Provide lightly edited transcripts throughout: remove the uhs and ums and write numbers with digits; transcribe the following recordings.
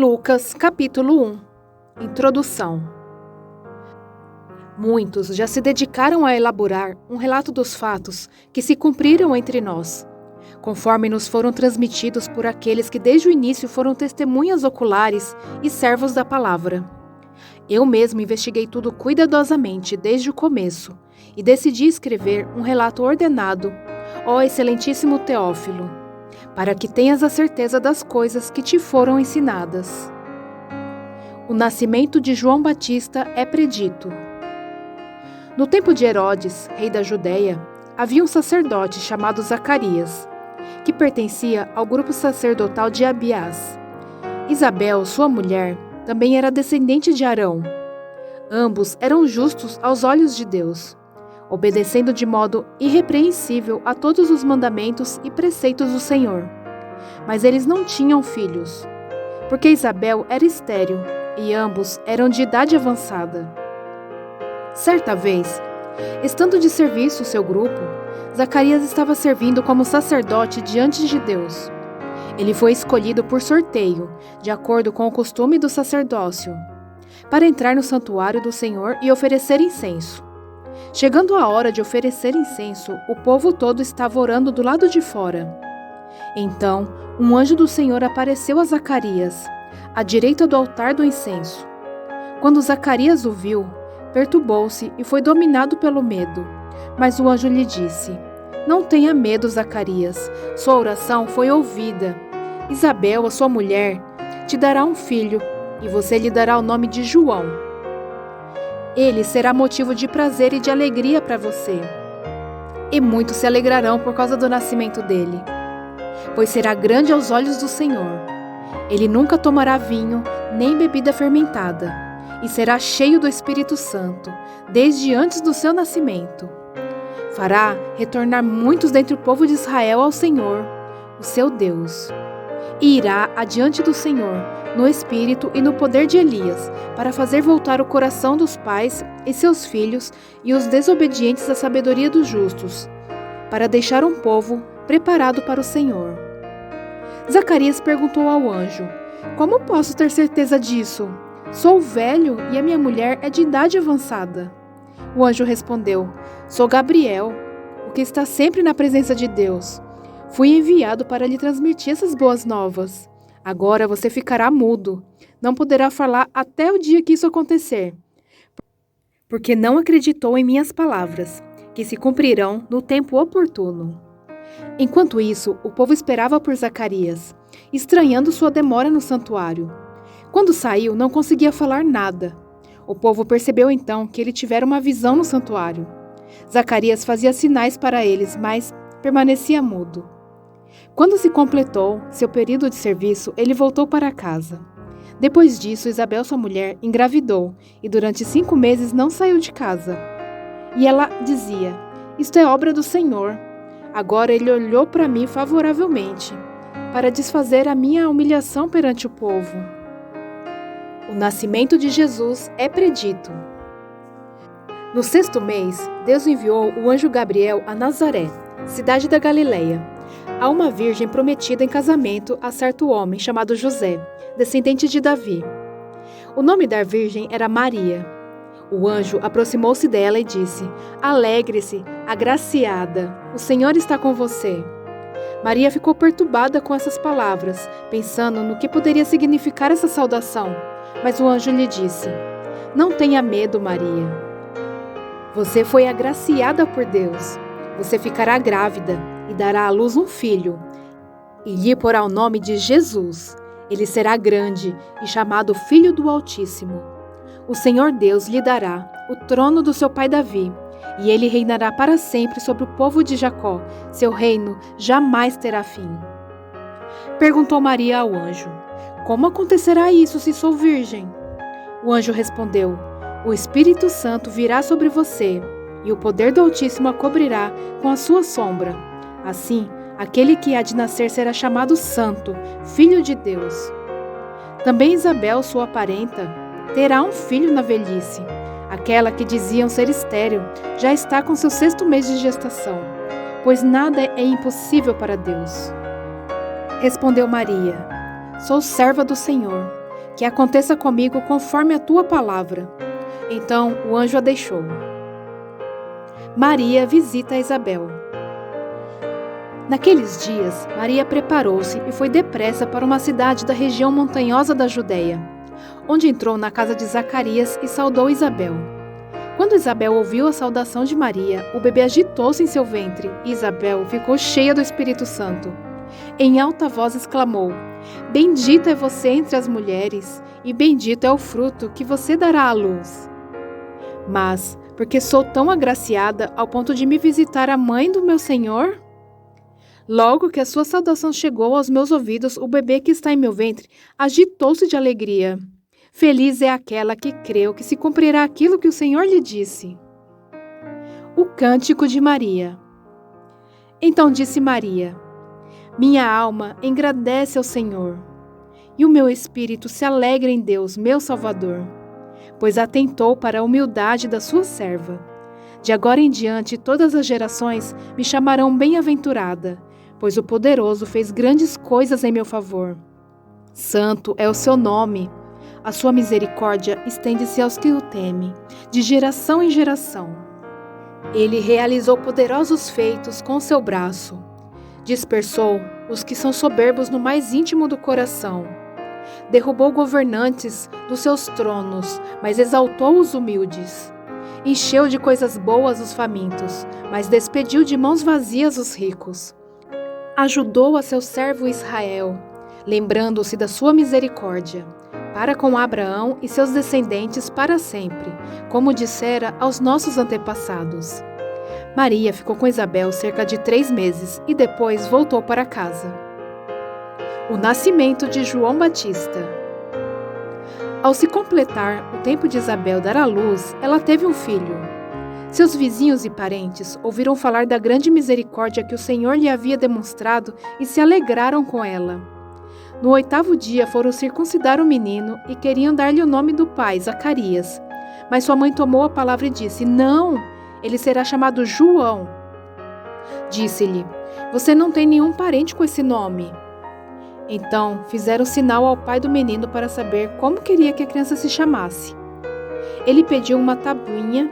Lucas, capítulo 1. Introdução. Muitos já se dedicaram a elaborar um relato dos fatos que se cumpriram entre nós, conforme nos foram transmitidos por aqueles que desde o início foram testemunhas oculares e servos da palavra. Eu mesmo investiguei tudo cuidadosamente desde o começo e decidi escrever um relato ordenado, ó excelentíssimo Teófilo, para que tenhas a certeza das coisas que te foram ensinadas. O nascimento de João Batista é predito. No tempo de Herodes, rei da Judéia, havia um sacerdote chamado Zacarias, que pertencia ao grupo sacerdotal de Abiás. Isabel, sua mulher, também era descendente de Arão. Ambos eram justos aos olhos de Deus, obedecendo de modo irrepreensível a todos os mandamentos e preceitos do Senhor. Mas eles não tinham filhos, porque Isabel era estéril e ambos eram de idade avançada. Certa vez, estando de serviço seu grupo, Zacarias estava servindo como sacerdote diante de Deus. Ele foi escolhido por sorteio, de acordo com o costume do sacerdócio, para entrar no santuário do Senhor e oferecer incenso. Chegando a hora de oferecer incenso, o povo todo estava orando do lado de fora. Então, um anjo do Senhor apareceu a Zacarias, à direita do altar do incenso. Quando Zacarias o viu, perturbou-se e foi dominado pelo medo. Mas o anjo lhe disse: "Não tenha medo, Zacarias, sua oração foi ouvida. Isabel, a sua mulher, te dará um filho, e você lhe dará o nome de João. Ele será motivo de prazer e de alegria para você, e muitos se alegrarão por causa do nascimento dele, pois será grande aos olhos do Senhor. Ele nunca tomará vinho, nem bebida fermentada, e será cheio do Espírito Santo, desde antes do seu nascimento. Fará retornar muitos dentre o povo de Israel ao Senhor, o seu Deus, e irá adiante do Senhor, no espírito e no poder de Elias, para fazer voltar o coração dos pais e seus filhos e os desobedientes à sabedoria dos justos, para deixar um povo preparado para o Senhor." Zacarias perguntou ao anjo: "Como posso ter certeza disso? Sou velho e a minha mulher é de idade avançada." O anjo respondeu: "Sou Gabriel, o que está sempre na presença de Deus. Fui enviado para lhe transmitir essas boas novas. Agora você ficará mudo, não poderá falar até o dia que isso acontecer, porque não acreditou em minhas palavras, que se cumprirão no tempo oportuno." Enquanto isso, o povo esperava por Zacarias, estranhando sua demora no santuário. Quando saiu, não conseguia falar nada. O povo percebeu então que ele tivera uma visão no santuário. Zacarias fazia sinais para eles, mas permanecia mudo. Quando se completou seu período de serviço, ele voltou para casa. Depois disso, Isabel, sua mulher, engravidou e durante 5 meses não saiu de casa. E ela dizia: "Isto é obra do Senhor. Agora ele olhou para mim favoravelmente, para desfazer a minha humilhação perante o povo." O nascimento de Jesus é predito. No 6º mês, Deus enviou o anjo Gabriel a Nazaré, cidade da Galileia, a uma virgem prometida em casamento a certo homem chamado José, descendente de Davi. O nome da virgem era Maria. O anjo aproximou-se dela e disse: "Alegre-se, agraciada, o Senhor está com você." Maria ficou perturbada com essas palavras, pensando no que poderia significar essa saudação. Mas o anjo lhe disse: "Não tenha medo, Maria. Você foi agraciada por Deus. Você ficará grávida e dará à luz um filho, e lhe porá o nome de Jesus. Ele será grande e chamado Filho do Altíssimo. O Senhor Deus lhe dará o trono do seu pai Davi, e ele reinará para sempre sobre o povo de Jacó. Seu reino jamais terá fim." Perguntou Maria ao anjo: "Como acontecerá isso se sou virgem?" O anjo respondeu: "O Espírito Santo virá sobre você, e o poder do Altíssimo a cobrirá com a sua sombra. Assim, aquele que há de nascer será chamado Santo, Filho de Deus. Também Isabel, sua parenta, terá um filho na velhice. Aquela que diziam ser estéril já está com seu 6º mês de gestação, pois nada é impossível para Deus." Respondeu Maria: "Sou serva do Senhor. que aconteça comigo conforme a tua palavra. Então o anjo a deixou. Maria visita Isabel. Naqueles dias, Maria preparou-se e foi depressa para uma cidade da região montanhosa da Judéia, onde entrou na casa de Zacarias e saudou Isabel. Quando Isabel ouviu a saudação de Maria, o bebê agitou-se em seu ventre e Isabel ficou cheia do Espírito Santo. Em alta voz exclamou: Bendita é você entre as mulheres, e bendito é o fruto que você dará à luz. Mas, porque sou tão agraciada ao ponto de me visitar a mãe do meu Senhor? Logo que a sua saudação chegou aos meus ouvidos, o bebê que está em meu ventre agitou-se de alegria. Feliz é aquela que creu que se cumprirá aquilo que o Senhor lhe disse. O Cântico de Maria. Então disse Maria: Minha alma engrandece ao Senhor, e o meu espírito se alegra em Deus, meu Salvador, pois atentou para a humildade da sua serva. De agora em diante todas as gerações me chamarão bem-aventurada, pois o Poderoso fez grandes coisas em meu favor. Santo é o seu nome. A sua misericórdia estende-se aos que o temem, de geração em geração. Ele realizou poderosos feitos com seu braço. Dispersou os que são soberbos no mais íntimo do coração. Derrubou governantes dos seus tronos, mas exaltou os humildes. Encheu de coisas boas os famintos, mas despediu de mãos vazias os ricos. Ajudou a seu servo Israel, lembrando-se da sua misericórdia, para com Abraão e seus descendentes para sempre, como dissera aos nossos antepassados. Maria ficou com Isabel cerca de 3 meses e depois voltou para casa. O nascimento de João Batista. Ao se completar o tempo de Isabel dar à luz, ela teve um filho. Seus vizinhos e parentes ouviram falar da grande misericórdia que o Senhor lhe havia demonstrado e se alegraram com ela. No 8º dia foram circuncidar o menino e queriam dar-lhe o nome do pai, Zacarias. Mas sua mãe tomou a palavra e disse: Não, ele será chamado João. Disse-lhe: Você não tem nenhum parente com esse nome. Então fizeram sinal ao pai do menino para saber como queria que a criança se chamasse. Ele pediu uma tabuinha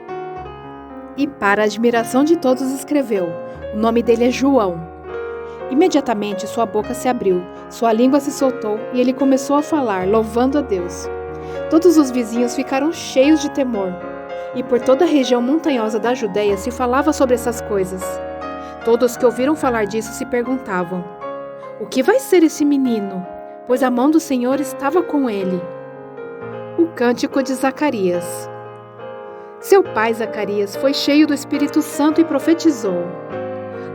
e, para a admiração de todos, escreveu: O nome dele é João. Imediatamente sua boca se abriu, sua língua se soltou e ele começou a falar, louvando a Deus. Todos os vizinhos ficaram cheios de temor, e por toda a região montanhosa da Judéia se falava sobre essas coisas. Todos que ouviram falar disso se perguntavam: O que vai ser esse menino? Pois a mão do Senhor estava com ele. O Cântico de Zacarias. Seu pai Zacarias foi cheio do Espírito Santo e profetizou: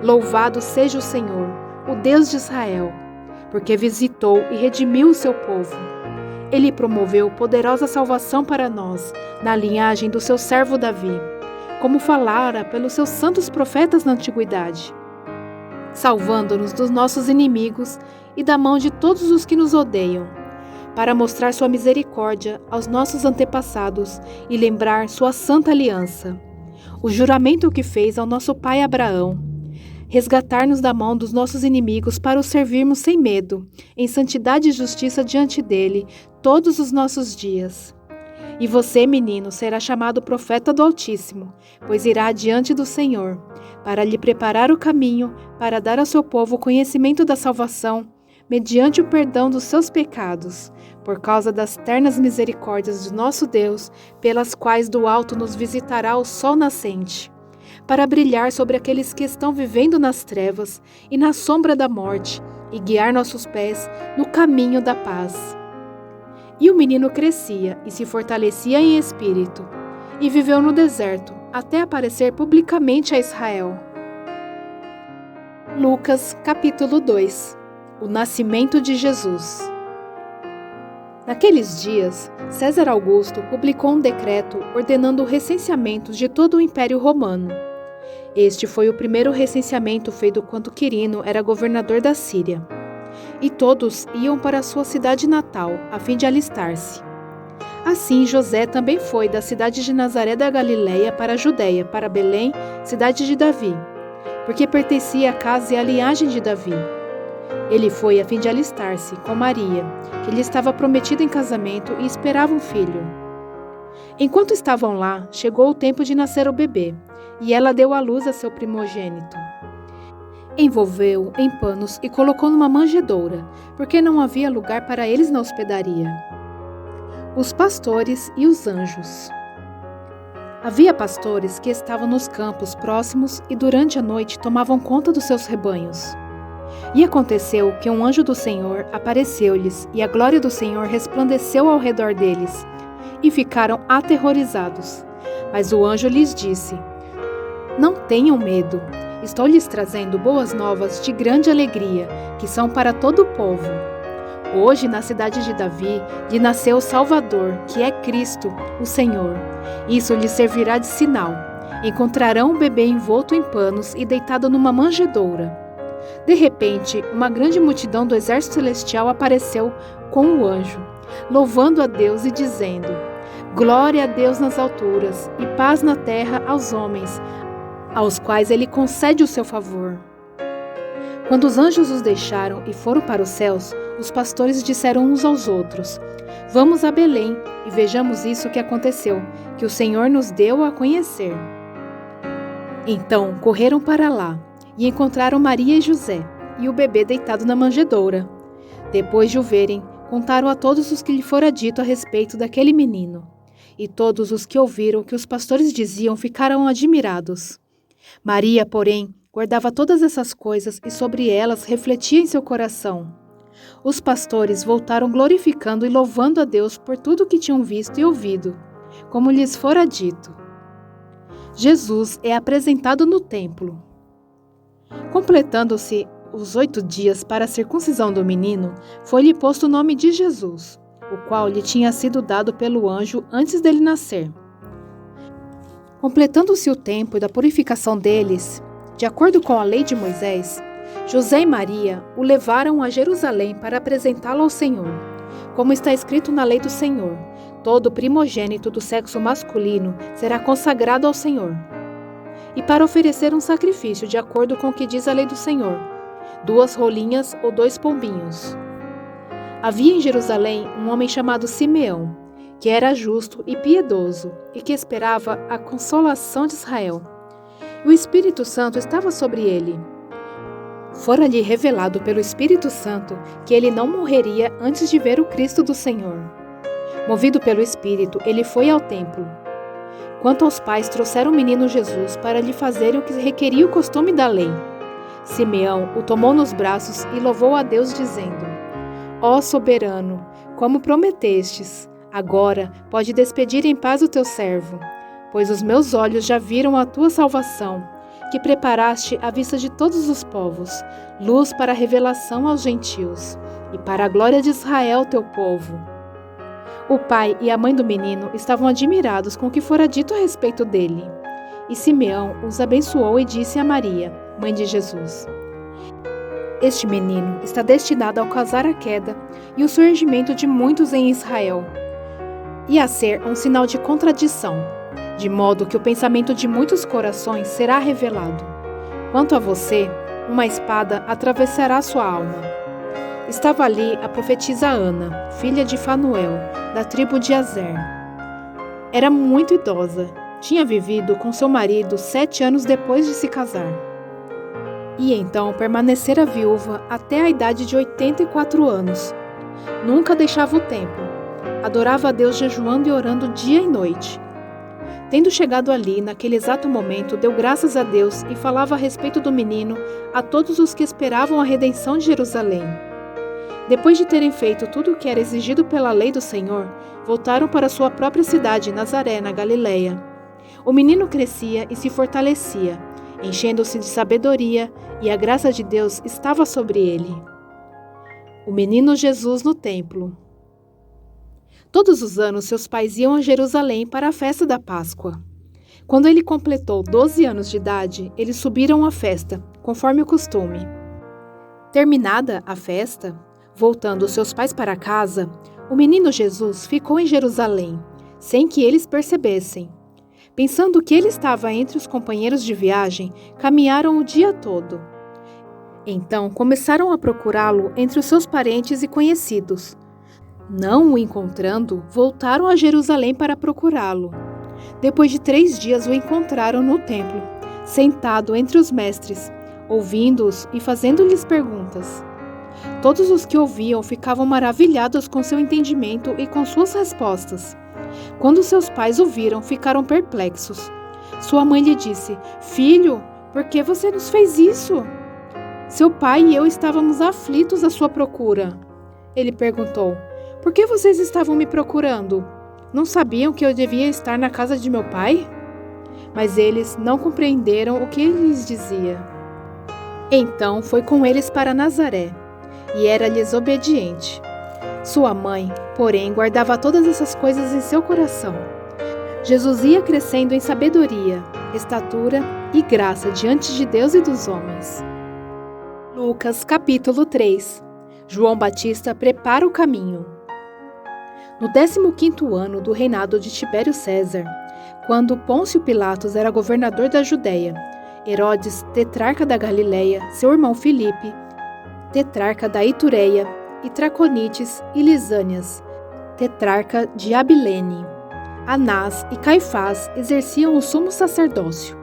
Louvado seja o Senhor, o Deus de Israel, porque visitou e redimiu o seu povo. Ele promoveu poderosa salvação para nós, na linhagem do seu servo Davi, como falara pelos seus santos profetas na antiguidade, salvando-nos dos nossos inimigos e da mão de todos os que nos odeiam, para mostrar sua misericórdia aos nossos antepassados e lembrar sua santa aliança, o juramento que fez ao nosso pai Abraão, resgatar-nos da mão dos nossos inimigos para o servirmos sem medo, em santidade e justiça diante dele, todos os nossos dias. E você, menino, será chamado profeta do Altíssimo, pois irá diante do Senhor, para lhe preparar o caminho, para dar ao seu povo o conhecimento da salvação, mediante o perdão dos seus pecados, por causa das ternas misericórdias de nosso Deus, pelas quais do alto nos visitará o sol nascente, para brilhar sobre aqueles que estão vivendo nas trevas e na sombra da morte, e guiar nossos pés no caminho da paz. E o menino crescia e se fortalecia em espírito, e viveu no deserto, até aparecer publicamente a Israel. Lucas, capítulo 2. O nascimento de Jesus. Naqueles dias, César Augusto publicou um decreto ordenando o recenseamento de todo o Império Romano. Este foi o primeiro recenseamento feito quando Quirino era governador da Síria. E todos iam para a sua cidade natal, a fim de alistar-se. Assim, José também foi da cidade de Nazaré da Galileia para a Judéia, para Belém, cidade de Davi, porque pertencia à casa e à linhagem de Davi. Ele foi a fim de alistar-se com Maria, que lhe estava prometida em casamento e esperava um filho. Enquanto estavam lá, chegou o tempo de nascer o bebê, e ela deu à luz a seu primogênito. Envolveu-o em panos e colocou numa manjedoura, porque não havia lugar para eles na hospedaria. Os pastores e os anjos. Havia pastores que estavam nos campos próximos e durante a noite tomavam conta dos seus rebanhos. E aconteceu que um anjo do Senhor apareceu-lhes, e a glória do Senhor resplandeceu ao redor deles, e ficaram aterrorizados. Mas o anjo lhes disse: Não tenham medo, estou lhes trazendo boas novas de grande alegria, que são para todo o povo. Hoje, na cidade de Davi, lhe nasceu o Salvador, que é Cristo, o Senhor. Isso lhes servirá de sinal. Encontrarão o bebê envolto em panos e deitado numa manjedoura. De repente, uma grande multidão do exército celestial apareceu com o anjo, louvando a Deus e dizendo: Glória a Deus nas alturas e paz na terra aos homens, aos quais ele concede o seu favor. Quando os anjos os deixaram e foram para os céus, os pastores disseram uns aos outros: Vamos a Belém e vejamos isso que aconteceu, que o Senhor nos deu a conhecer. Então correram para lá e encontraram Maria e José, e o bebê deitado na manjedoura. Depois de o verem, contaram a todos os que lhe fora dito a respeito daquele menino. E todos os que ouviram o que os pastores diziam ficaram admirados. Maria, porém, guardava todas essas coisas e sobre elas refletia em seu coração. Os pastores voltaram glorificando e louvando a Deus por tudo o que tinham visto e ouvido, como lhes fora dito. Jesus é apresentado no templo. Completando-se os 8 dias para a circuncisão do menino, foi-lhe posto o nome de Jesus, o qual lhe tinha sido dado pelo anjo antes dele nascer. Completando-se o tempo da purificação deles, de acordo com a lei de Moisés, José e Maria o levaram a Jerusalém para apresentá-lo ao Senhor. Como está escrito na lei do Senhor, todo primogênito do sexo masculino será consagrado ao Senhor. E para oferecer um sacrifício de acordo com o que diz a lei do Senhor, 2 rolinhas ou 2 pombinhos. Havia em Jerusalém um homem chamado Simeão, que era justo e piedoso e que esperava a consolação de Israel. E o Espírito Santo estava sobre ele. Fora-lhe revelado pelo Espírito Santo que ele não morreria antes de ver o Cristo do Senhor. Movido pelo Espírito, ele foi ao templo. Quanto aos pais, trouxeram o menino Jesus para lhe fazerem o que requeria o costume da lei. Simeão o tomou nos braços e louvou a Deus, dizendo: Ó soberano, como prometestes, agora pode despedir em paz o teu servo, pois os meus olhos já viram a tua salvação, que preparaste à vista de todos os povos, luz para a revelação aos gentios, e para a glória de Israel, teu povo. O pai e a mãe do menino estavam admirados com o que fora dito a respeito dele. E Simeão os abençoou e disse a Maria, mãe de Jesus: Este menino está destinado ao causar a queda e o surgimento de muitos em Israel, e a ser um sinal de contradição, de modo que o pensamento de muitos corações será revelado. Quanto a você, uma espada atravessará sua alma. Estava ali a profetisa Ana, filha de Fanuel, da tribo de Aser. Era muito idosa, tinha vivido com seu marido 7 anos depois de se casar. E então permanecera viúva até a idade de 84 anos. Nunca deixava o templo. Adorava a Deus jejuando e orando dia e noite. Tendo chegado ali, naquele exato momento, deu graças a Deus e falava a respeito do menino a todos os que esperavam a redenção de Jerusalém. Depois de terem feito tudo o que era exigido pela lei do Senhor, voltaram para sua própria cidade, Nazaré, na Galileia. O menino crescia e se fortalecia, enchendo-se de sabedoria, e a graça de Deus estava sobre ele. O menino Jesus no templo. Todos os anos seus pais iam a Jerusalém para a festa da Páscoa. Quando ele completou 12 anos de idade, eles subiram à festa, conforme o costume. Terminada a festa, voltando seus pais para casa, o menino Jesus ficou em Jerusalém, sem que eles percebessem. Pensando que ele estava entre os companheiros de viagem, caminharam o dia todo. Então começaram a procurá-lo entre os seus parentes e conhecidos. Não o encontrando, voltaram a Jerusalém para procurá-lo. Depois de 3 dias o encontraram no templo, sentado entre os mestres, ouvindo-os e fazendo-lhes perguntas. Todos os que ouviam ficavam maravilhados com seu entendimento e com suas respostas. Quando seus pais o viram, ficaram perplexos. Sua mãe lhe disse: Filho, por que você nos fez isso? Seu pai e eu estávamos aflitos à sua procura. Ele perguntou: Por que vocês estavam me procurando? Não sabiam que eu devia estar na casa de meu pai? Mas eles não compreenderam o que ele lhes dizia. Então foi com eles para Nazaré, e era-lhes obediente. Sua mãe, porém, guardava todas essas coisas em seu coração. Jesus ia crescendo em sabedoria, estatura e graça diante de Deus e dos homens. Lucas capítulo 3. João Batista prepara o caminho. No 15º ano do reinado de Tibério César, quando Pôncio Pilatos era governador da Judéia, Herodes, tetrarca da Galileia, seu irmão Filipe, tetrarca da Itureia, e Traconites e Lisânias, tetrarca de Abilene, Anás e Caifás exerciam o sumo sacerdócio.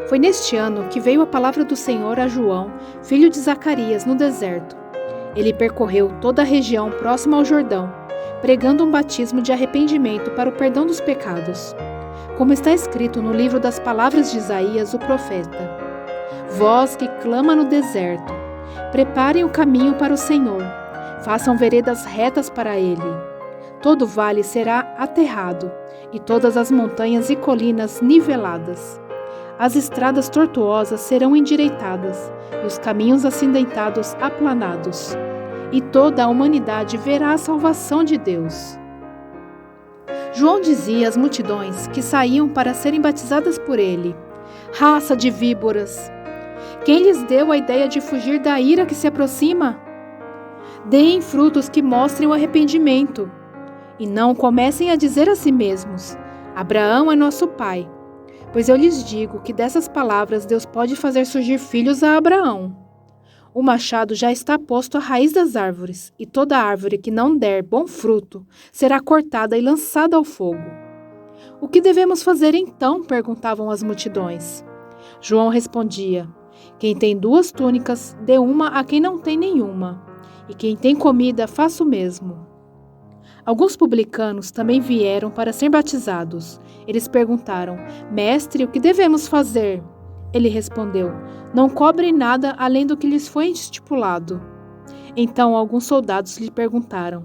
Foi neste ano que veio a palavra do Senhor a João, filho de Zacarias, no deserto. Ele percorreu toda a região próxima ao Jordão, pregando um batismo de arrependimento para o perdão dos pecados. Como está escrito no livro das palavras de Isaías, o profeta: Voz que clama no deserto, preparem o caminho para o Senhor, façam veredas retas para ele. Todo vale será aterrado, e todas as montanhas e colinas niveladas. As estradas tortuosas serão endireitadas, e os caminhos acidentados aplanados. E toda a humanidade verá a salvação de Deus. João dizia às multidões que saíam para serem batizadas por ele: Raça de víboras! Quem lhes deu a ideia de fugir da ira que se aproxima? Deem frutos que mostrem o arrependimento. E não comecem a dizer a si mesmos: Abraão é nosso pai. Pois eu lhes digo que dessas palavras Deus pode fazer surgir filhos a Abraão. O machado já está posto à raiz das árvores, e toda árvore que não der bom fruto será cortada e lançada ao fogo. O que devemos fazer então? Perguntavam as multidões. João respondia: Quem tem 2 túnicas, dê uma a quem não tem nenhuma, e quem tem comida, faça o mesmo. Alguns publicanos também vieram para ser batizados. Eles perguntaram: Mestre, o que devemos fazer? Ele respondeu: Não cobrem nada além do que lhes foi estipulado. Então alguns soldados lhe perguntaram: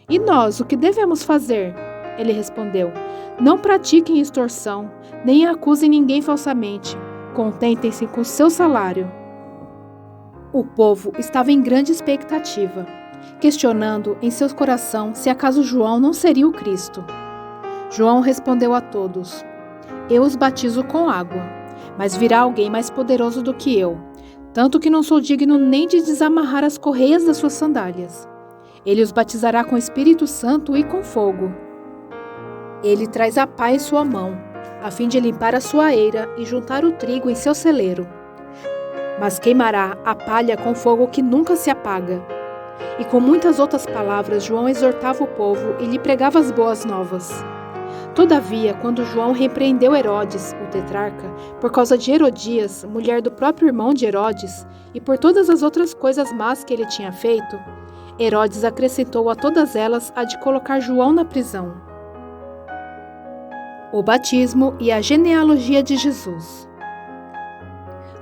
E nós, o que devemos fazer? Ele respondeu: Não pratiquem extorsão, nem acusem ninguém falsamente. Contentem-se com seu salário. O povo estava em grande expectativa, questionando em seu coração se acaso João não seria o Cristo. João respondeu a todos: Eu os batizo com água, mas virá alguém mais poderoso do que eu, tanto que não sou digno nem de desamarrar as correias das suas sandálias. Ele os batizará com Espírito Santo e com fogo. Ele traz a pá em sua mão, a fim de limpar a sua eira e juntar o trigo em seu celeiro. Mas queimará a palha com fogo que nunca se apaga. E com muitas outras palavras, João exortava o povo e lhe pregava as boas novas. Todavia, quando João repreendeu Herodes, o tetrarca, por causa de Herodias, mulher do próprio irmão de Herodes, e por todas as outras coisas más que ele tinha feito, Herodes acrescentou a todas elas a de colocar João na prisão. O batismo e a genealogia de Jesus.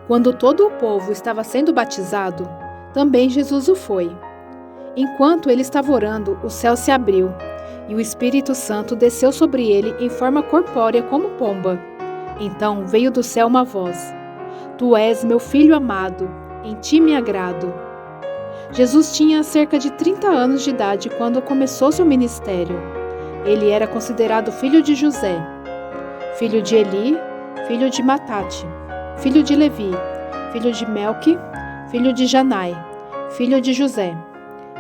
Quando todo o povo estava sendo batizado, também Jesus o foi. Enquanto ele estava orando, o céu se abriu, e o Espírito Santo desceu sobre ele em forma corpórea como pomba. Então veio do céu uma voz: Tu és meu filho amado, em ti me agrado. Jesus tinha cerca de 30 anos de idade quando começou seu ministério. Ele era considerado filho de José, filho de Eli, filho de Matate, filho de Levi, filho de Melque, filho de Janai, filho de José,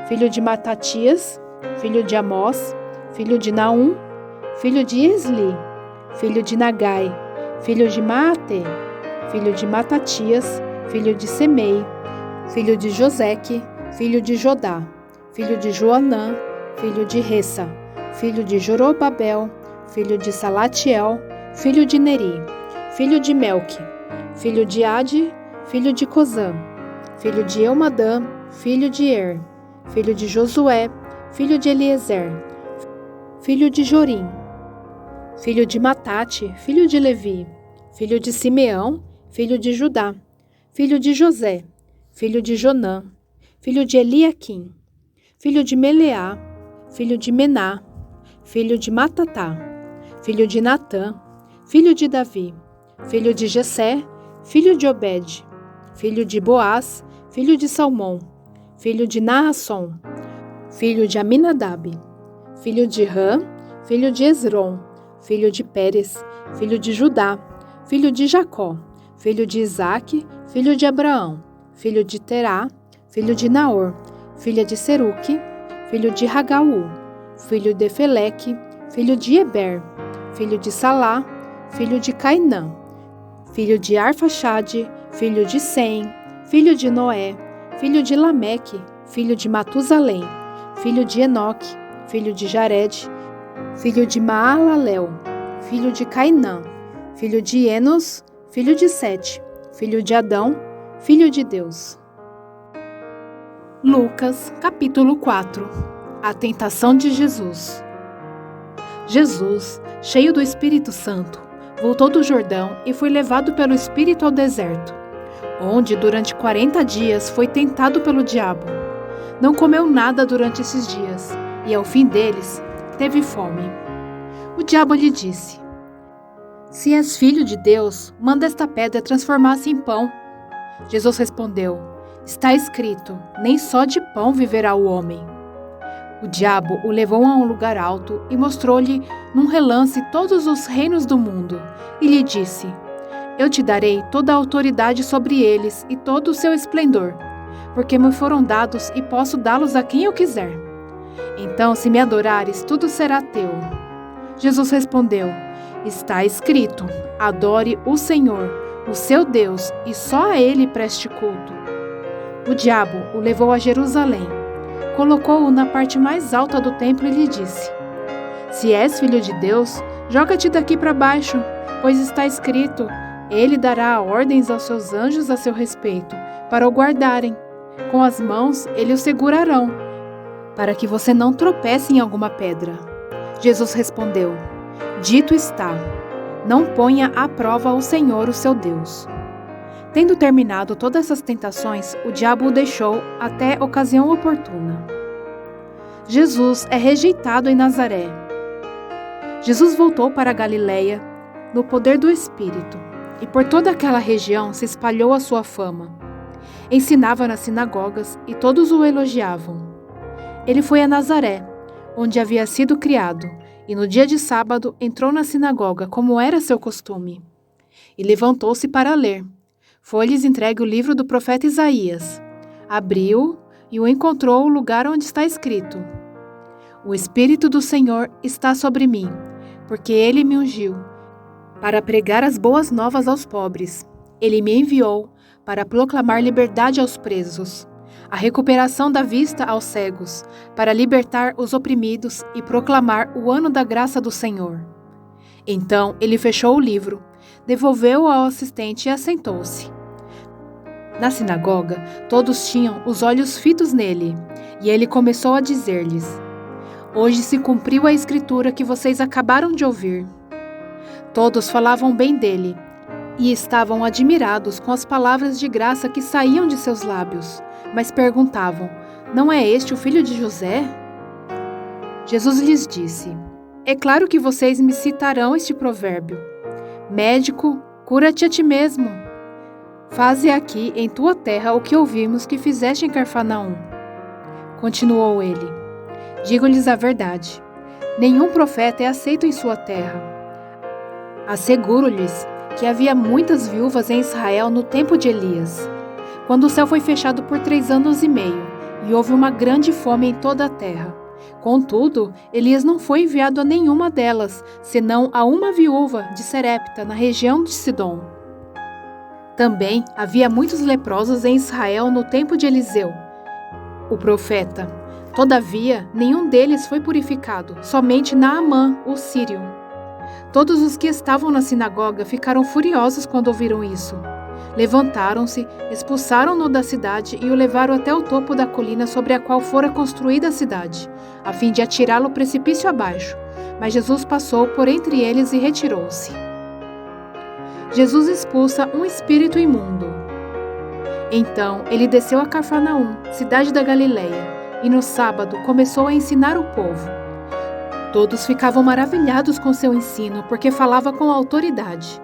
filho de Matatias, filho de Amós, filho de Naum, filho de Esli, filho de Nagai, filho de Maate, filho de Matatias, filho de Semei, filho de Joseque, filho de Jodá, filho de Joanã, filho de Ressa, filho de Jorobabel, filho de Salatiel, filho de Neri, filho de Melque, filho de Ade, filho de Cozã, filho de Elmadã, filho de Er, filho de Josué, filho de Eliezer, filho de Jorim, filho de Matate, filho de Levi, filho de Simeão, filho de Judá, filho de José, filho de Jonã, filho de Eliaquim, filho de Meleá, filho de Mená, filho de Matatá, filho de Natã, filho de Davi, filho de Jessé, filho de Obed, filho de Boaz, filho de Salmão, filho de Naasson, filho de Aminadab, filho de Rã, filho de Esrom, filho de Pérez, filho de Judá, filho de Jacó, filho de Isaque, filho de Abraão, filho de Terá, filho de Naor, filha de Seruque, filho de Ragaú, filho de Feleque, filho de Eber, filho de Salá, filho de Cainã, filho de Arfaxade, filho de Sem, filho de Noé, filho de Lameque, filho de Matusalém, filho de Enoque, filho de Jared, filho de Maalalel, filho de Cainã, filho de Enos, filho de Sete, filho de Adão, filho de Deus. Lucas, capítulo 4. A tentação de Jesus. Jesus, cheio do Espírito Santo, voltou do Jordão e foi levado pelo Espírito ao deserto, onde durante 40 dias foi tentado pelo diabo. Não comeu nada durante esses dias, e ao fim deles, teve fome. O diabo lhe disse: Se és filho de Deus, manda esta pedra transformar-se em pão. Jesus respondeu: Está escrito, nem só de pão viverá o homem. O diabo o levou a um lugar alto e mostrou-lhe num relance todos os reinos do mundo, e lhe disse: Eu te darei toda a autoridade sobre eles e todo o seu esplendor, porque me foram dados e posso dá-los a quem eu quiser. Então, se me adorares, tudo será teu. Jesus respondeu: Está escrito, adore o Senhor, o seu Deus, e só a ele preste culto. O diabo o levou a Jerusalém, colocou-o na parte mais alta do templo e lhe disse: Se és filho de Deus, joga-te daqui para baixo, pois está escrito, ele dará ordens aos seus anjos a seu respeito, para o guardarem. Com as mãos ele o segurarão, para que você não tropece em alguma pedra. Jesus respondeu: Dito está, não ponha à prova o Senhor, o seu Deus. Tendo terminado todas essas tentações, o diabo o deixou até ocasião oportuna. Jesus é rejeitado em Nazaré. Jesus voltou para a Galiléia, no poder do Espírito, e por toda aquela região se espalhou a sua fama. Ensinava nas sinagogas e todos o elogiavam. Ele foi a Nazaré, onde havia sido criado, e no dia de sábado entrou na sinagoga, como era seu costume. E levantou-se para ler. Foi-lhes entregue o livro do profeta Isaías. Abriu e o encontrou o lugar onde está escrito: O Espírito do Senhor está sobre mim, porque ele me ungiu para pregar as boas novas aos pobres. Ele me enviou para proclamar liberdade aos presos, a recuperação da vista aos cegos, para libertar os oprimidos e proclamar o ano da graça do Senhor. Então ele fechou o livro, devolveu-o ao assistente e assentou-se. Na sinagoga, todos tinham os olhos fitos nele, e ele começou a dizer-lhes: Hoje se cumpriu a escritura que vocês acabaram de ouvir. Todos falavam bem dele, e estavam admirados com as palavras de graça que saíam de seus lábios, mas perguntavam: Não é este o filho de José? Jesus lhes disse: É claro que vocês me citarão este provérbio: Médico, cura-te a ti mesmo. Faze aqui em tua terra o que ouvimos que fizeste em Cafarnaum. Continuou ele: Digo-lhes a verdade, nenhum profeta é aceito em sua terra. Asseguro-lhes que havia muitas viúvas em Israel no tempo de Elias, quando o céu foi fechado por 3 anos e meio, e houve uma grande fome em toda a terra. Contudo, Elias não foi enviado a nenhuma delas, senão a uma viúva de Serepta, na região de Sidom. Também havia muitos leprosos em Israel no tempo de Eliseu, o profeta. Todavia, nenhum deles foi purificado, somente Naamã, o sírio. Todos os que estavam na sinagoga ficaram furiosos quando ouviram isso. Levantaram-se, expulsaram-no da cidade e o levaram até o topo da colina sobre a qual fora construída a cidade, a fim de atirá-lo precipício abaixo. Mas Jesus passou por entre eles e retirou-se. Jesus expulsa um espírito imundo. Então ele desceu a Cafarnaum, cidade da Galileia, e no sábado começou a ensinar o povo. Todos ficavam maravilhados com seu ensino, porque falava com autoridade.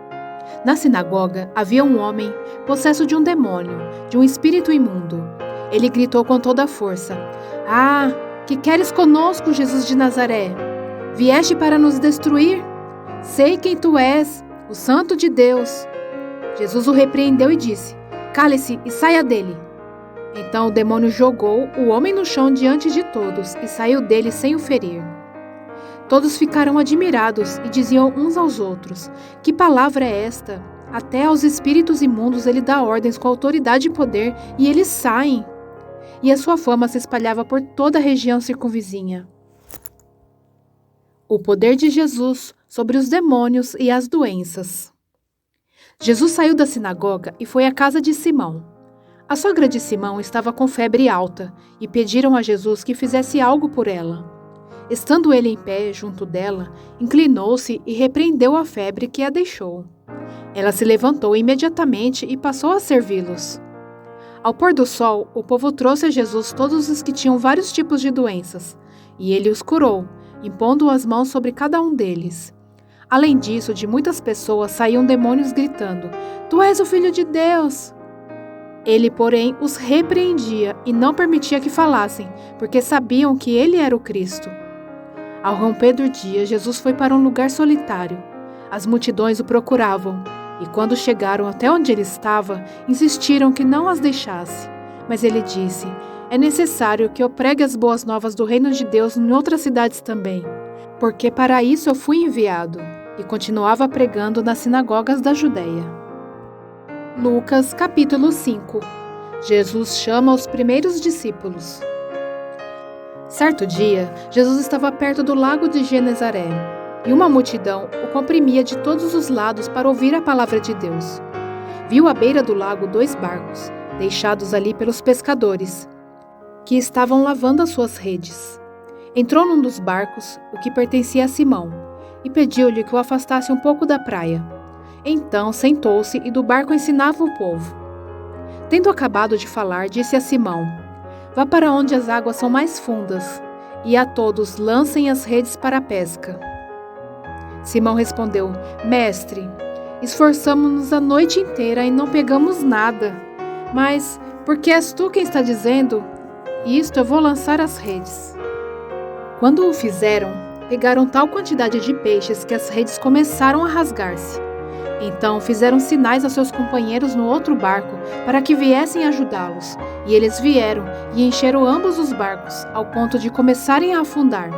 Na sinagoga havia um homem possesso de um demônio, de um espírito imundo. Ele gritou com toda a força: "Ah, que queres conosco, Jesus de Nazaré? Vieste para nos destruir? Sei quem tu és, o Santo de Deus." Jesus o repreendeu e disse: "Cale-se e saia dele." Então o demônio jogou o homem no chão diante de todos e saiu dele sem o ferir. Todos ficaram admirados e diziam uns aos outros: "Que palavra é esta? Até aos espíritos imundos ele dá ordens com autoridade e poder, e eles saem." E a sua fama se espalhava por toda a região circunvizinha. O poder de Jesus sobre os demônios e as doenças. Jesus saiu da sinagoga e foi à casa de Simão. A sogra de Simão estava com febre alta e pediram a Jesus que fizesse algo por ela. Estando ele em pé junto dela, inclinou-se e repreendeu a febre que a deixou. Ela se levantou imediatamente e passou a servi-los. Ao pôr do sol, o povo trouxe a Jesus todos os que tinham vários tipos de doenças, e ele os curou, impondo as mãos sobre cada um deles. Além disso, de muitas pessoas saíam demônios gritando: "Tu és o Filho de Deus!" Ele, porém, os repreendia e não permitia que falassem, porque sabiam que ele era o Cristo. Ao romper do dia, Jesus foi para um lugar solitário. As multidões o procuravam, e quando chegaram até onde ele estava, insistiram que não as deixasse. Mas ele disse: "É necessário que eu pregue as boas novas do reino de Deus em outras cidades também, porque para isso eu fui enviado." E continuava pregando nas sinagogas da Judeia. Lucas, capítulo 5. Jesus chama os primeiros discípulos. Certo dia, Jesus estava perto do lago de Genezaré, e uma multidão o comprimia de todos os lados para ouvir a palavra de Deus. Viu à beira do lago 2 barcos, deixados ali pelos pescadores, que estavam lavando as suas redes. Entrou num dos barcos, o que pertencia a Simão, e pediu-lhe que o afastasse um pouco da praia. Então sentou-se e do barco ensinava o povo. Tendo acabado de falar, disse a Simão: "Vá para onde as águas são mais fundas, e a todos lancem as redes para a pesca." Simão respondeu: "Mestre, esforçamo-nos a noite inteira e não pegamos nada. Mas, porque és tu quem está dizendo isto, eu vou lançar as redes." Quando o fizeram, pegaram tal quantidade de peixes que as redes começaram a rasgar-se. Então fizeram sinais a seus companheiros no outro barco para que viessem ajudá-los, e eles vieram e encheram ambos os barcos, ao ponto de começarem a afundar.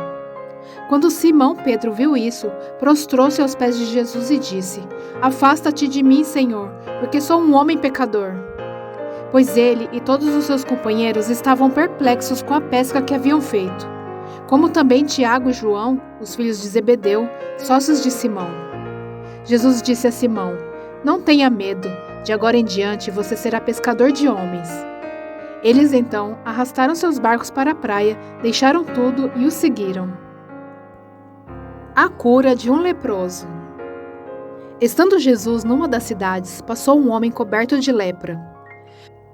Quando Simão Pedro viu isso, prostrou-se aos pés de Jesus e disse: "Afasta-te de mim, Senhor, porque sou um homem pecador." Pois ele e todos os seus companheiros estavam perplexos com a pesca que haviam feito, como também Tiago e João, os filhos de Zebedeu, sócios de Simão. Jesus disse a Simão: "Não tenha medo, de agora em diante você será pescador de homens." Eles então arrastaram seus barcos para a praia, deixaram tudo e o seguiram. A cura de um leproso. Estando Jesus numa das cidades, passou um homem coberto de lepra.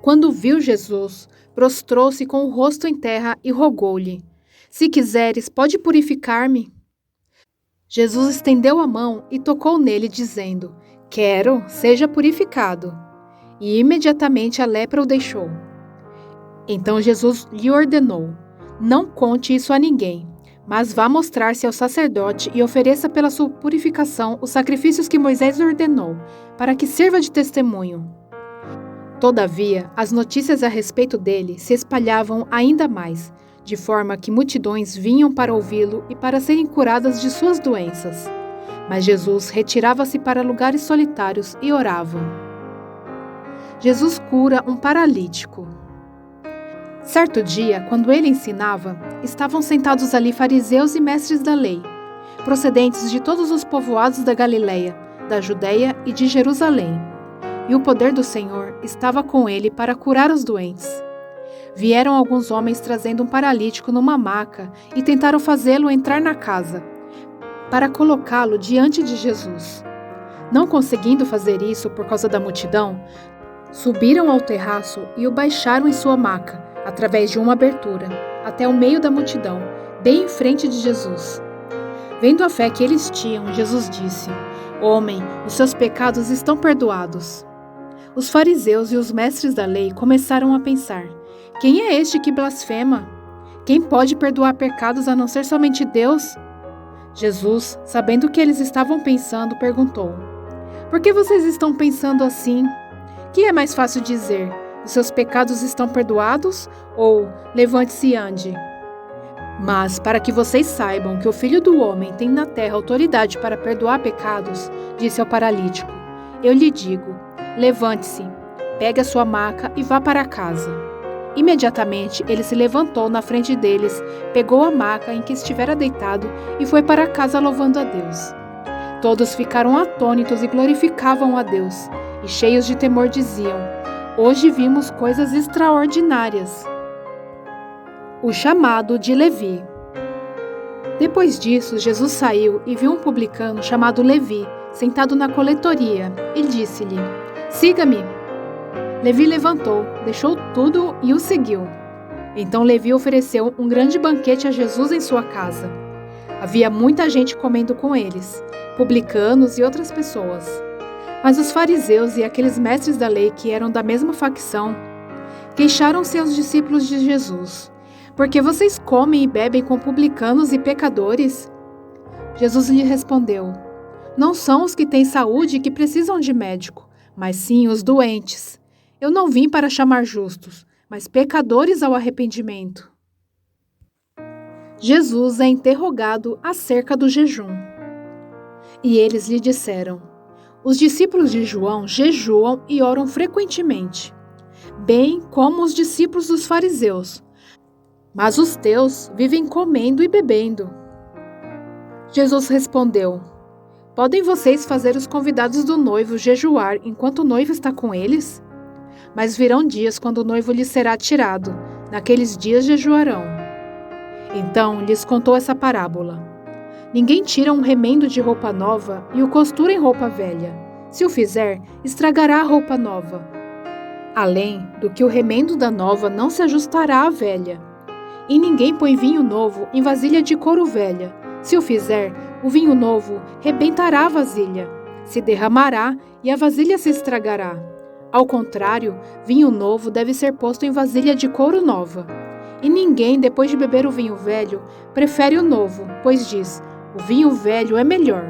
Quando viu Jesus, prostrou-se com o rosto em terra e rogou-lhe: "Se quiseres, pode purificar-me." Jesus estendeu a mão e tocou nele, dizendo: "Quero, seja purificado." E imediatamente a lepra o deixou. Então Jesus lhe ordenou: "Não conte isso a ninguém, mas vá mostrar-se ao sacerdote e ofereça pela sua purificação os sacrifícios que Moisés ordenou, para que sirva de testemunho." Todavia, as notícias a respeito dele se espalhavam ainda mais, de forma que multidões vinham para ouvi-lo e para serem curadas de suas doenças. Mas Jesus retirava-se para lugares solitários e orava. Jesus cura um paralítico. Certo dia, quando ele ensinava, estavam sentados ali fariseus e mestres da lei, procedentes de todos os povoados da Galileia, da Judeia e de Jerusalém. E o poder do Senhor estava com ele para curar os doentes. Vieram alguns homens trazendo um paralítico numa maca e tentaram fazê-lo entrar na casa, para colocá-lo diante de Jesus. Não conseguindo fazer isso por causa da multidão, subiram ao terraço e o baixaram em sua maca, através de uma abertura, até o meio da multidão, bem em frente de Jesus. Vendo a fé que eles tinham, Jesus disse: Homem, os seus pecados estão perdoados. Os fariseus e os mestres da lei começaram a pensar: quem é este que blasfema? Quem pode perdoar pecados a não ser somente Deus? Jesus, sabendo o que eles estavam pensando, perguntou: Por que vocês estão pensando assim? Que é mais fácil dizer: os seus pecados estão perdoados? Ou levante-se e ande? Mas, para que vocês saibam que o Filho do Homem tem na terra autoridade para perdoar pecados, disse ao paralítico, eu lhe digo, levante-se, pegue a sua maca e vá para casa. Imediatamente ele se levantou na frente deles, pegou a maca em que estivera deitado e foi para casa louvando a Deus. Todos ficaram atônitos e glorificavam a Deus, e cheios de temor diziam, hoje vimos coisas extraordinárias. O chamado de Levi. Depois disso, Jesus saiu e viu um publicano chamado Levi, sentado na coletoria, e disse-lhe, siga-me. Levi levantou, deixou tudo e o seguiu. Então Levi ofereceu um grande banquete a Jesus em sua casa. Havia muita gente comendo com eles, publicanos e outras pessoas. Mas os fariseus e aqueles mestres da lei que eram da mesma facção, queixaram-se aos discípulos de Jesus. Por que vocês comem e bebem com publicanos e pecadores? Jesus lhe respondeu, não são os que têm saúde que precisam de médico, mas sim os doentes. Eu não vim para chamar justos, mas pecadores ao arrependimento. Jesus é interrogado acerca do jejum. E eles lhe disseram, os discípulos de João jejuam e oram frequentemente, bem como os discípulos dos fariseus, mas os teus vivem comendo e bebendo. Jesus respondeu, podem vocês fazer os convidados do noivo jejuar enquanto o noivo está com eles? Mas virão dias quando o noivo lhes será tirado, naqueles dias jejuarão. Então lhes contou essa parábola. Ninguém tira um remendo de roupa nova e o costura em roupa velha. Se o fizer, estragará a roupa nova. Além do que o remendo da nova não se ajustará à velha. E ninguém põe vinho novo em vasilha de couro velha. Se o fizer, o vinho novo rebentará a vasilha, se derramará e a vasilha se estragará. Ao contrário, vinho novo deve ser posto em vasilha de couro nova. E ninguém, depois de beber o vinho velho, prefere o novo, pois diz, o vinho velho é melhor.